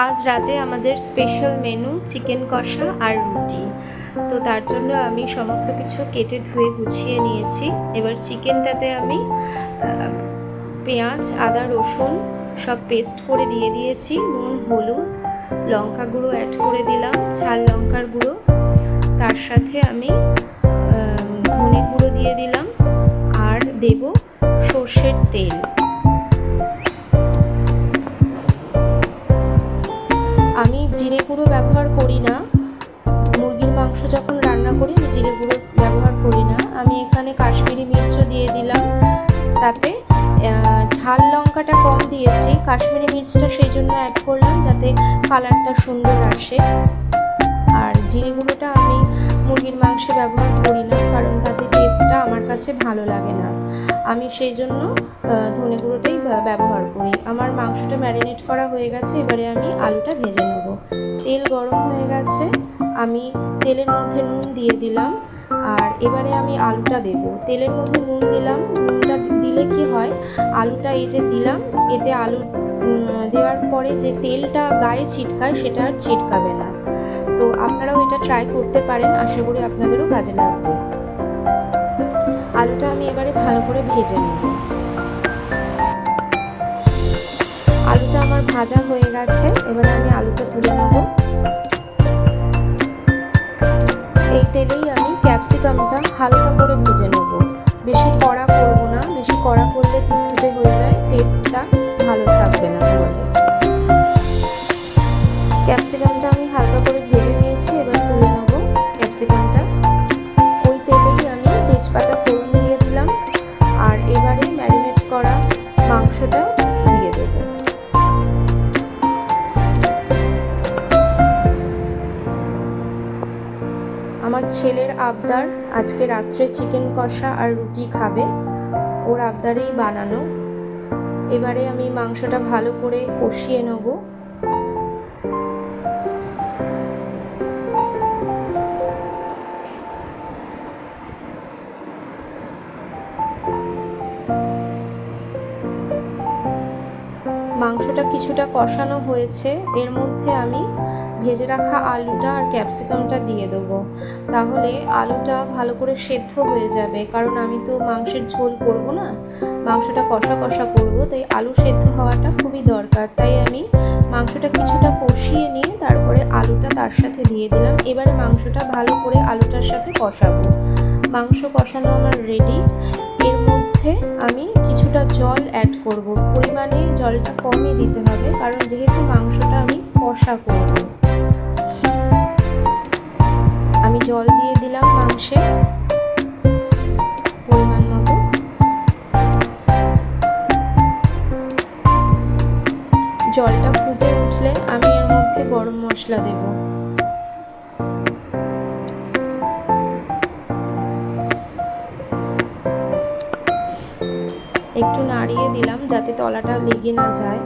আজ রাতে আমাদের স্পেশাল মেনু চিকেন কষা আর রুটি। তো তার জন্য আমি সমস্ত কিছু কেটে ধুয়ে গুছিয়ে নিয়েছি। এবার চিকেনটাতে আমি পেঁয়াজ, আদা, রসুন সব পেস্ট করে দিয়ে দিয়েছি। নুন, হলুদ, লঙ্কা গুঁড়ো অ্যাড করে দিলাম, ঝাল লঙ্কার গুঁড়ো। তার সাথে আমি ধনে গুঁড়ো দিয়ে দিলাম আর দেব সর্ষের তেল। আমি জিরে গুঁড়ো ব্যবহার করি না, মুরগির মাংস যখন রান্না করি আমি জিরে গুঁড়ো ব্যবহার করি না। আমি এখানে কাশ্মীরি মির্চও দিয়ে দিলাম, তাতে ঝাল লঙ্কাটা কম দিয়েছি, কাশ্মীরি মির্চটা সেই জন্য অ্যাড করলাম যাতে কালারটা সুন্দর আসে। আর জিরে গুঁড়োটা আমি মুরগির মাংসে ব্যবহার করি না, কারণ তাতে টেস্টটা আমার কাছে ভালো লাগে না। আমি সেই জন্য ধনে গুঁড়োটাই ব্যবহার করি। আমার মাংসটা ম্যারিনেট করা হয়ে গেছে, এবারে আমি আলুটা ভেজে নেব। তেল গরম হয়ে গেছে, আমি তেলের মধ্যে নুন দিয়ে দিলাম আর এবারে আমি আলুটা দেব। তেলের মধ্যে নুন দিলাম, নুনটা দিলে কি হয়, আলুটা এই যে দিলাম, এতে আলু দেওয়ার পরে যে তেলটা গায়ে ছিটকায় সেটা আর ছিটকাবে না। তো আপনারাও এটা ট্রাই করতে পারেন, আশা করি আপনাদেরও কাজে লাগবে। আলুটা আমি এবারে ভালো করে ভেজে নেব। আলুটা আমার ভাজা হয়ে গেছে, এবারে আমি আলুটা তুলে নেব। এই তেলেই আমি ক্যাপসিকামটা হালকা করে ভেজে নেব, বেশি কড়া করব না, বেশি কড়া করলে থিতথিতে হয়ে যায়, টেস্টটা ভালো থাকবে না তাহলে। ক্যাপসিকামটা আমি হালকা করে ভেজে নিয়েছি, এবার তুলে নেব ক্যাপসিকামটা। ওই তেলেই আমি তেজপাতা ফোড়ন দিয়ে দিলাম আর এবারে ম্যারিনেট করা মাংসটা দিয়ে দেব। আমার ছেলের আবদার, আজকে রাত্রে চিকেন কষা আর রুটি খাবে, ওর আবদারেই বানানো। এবারে আমি মাংসটা ভালো করে কষিয়ে নেব। মাংসটা কিছুটা কষানো হয়েছে, এর মধ্যে আমি ভেজে রাখা আলুটা আর ক্যাপসিকামটা দিয়ে দেবো। তাহলে আলুটা ভালো করে সেদ্ধ হয়ে যাবে, কারণ আমি তো মাংসের ঝোল করব না, মাংসটা কষা কষা করব, তাই আলু সেদ্ধ হওয়াটা খুবই দরকার। তাই আমি মাংসটা কিছুটা কষিয়ে নিয়ে তারপরে আলুটা তার সাথে দিয়ে দিলাম। এবারে মাংসটা ভালো করে আলুটার সাথে কষাবো। মাংস কষানো আমার রেডি। এর মধ্যে আমি কিছুটা জল অ্যাড করব, পরিমাণে জলটা কমই দিতে হবে, কারণ যেহেতু মাংসটা আমি কষা করব। আমি জল দিয়ে দিলাম মাংসে পরিমাণ মতো। জলটা ফুটে উঠলে আমি এর মধ্যে গরম মশলা দেব। একটু নাড়িয়ে দিলাম যাতে তলাটা লেগে না যায়।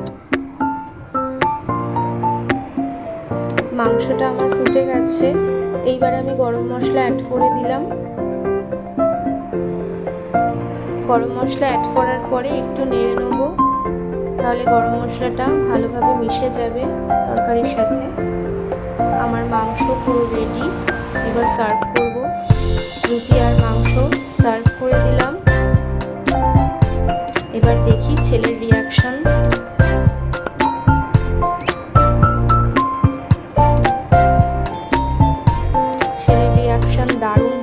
মাংসটা আমার ফুটে গেছে, এইবার আমি গরম মশলা অ্যাড করে দিলাম। গরম মশলা অ্যাড করার পরে একটু নেড়ে নেব, তাহলে গরম মশলাটা ভালোভাবে মিশে যাবে তরকারির সাথে। আমার মাংস পুরো রেডি, এবার সার্ভ করব। রুটি আর মাংস সার্ভ করে দিলাম। এবার দেখি ছেলের রিয়াকশন। ছেলের রিয়াকশন দারুণ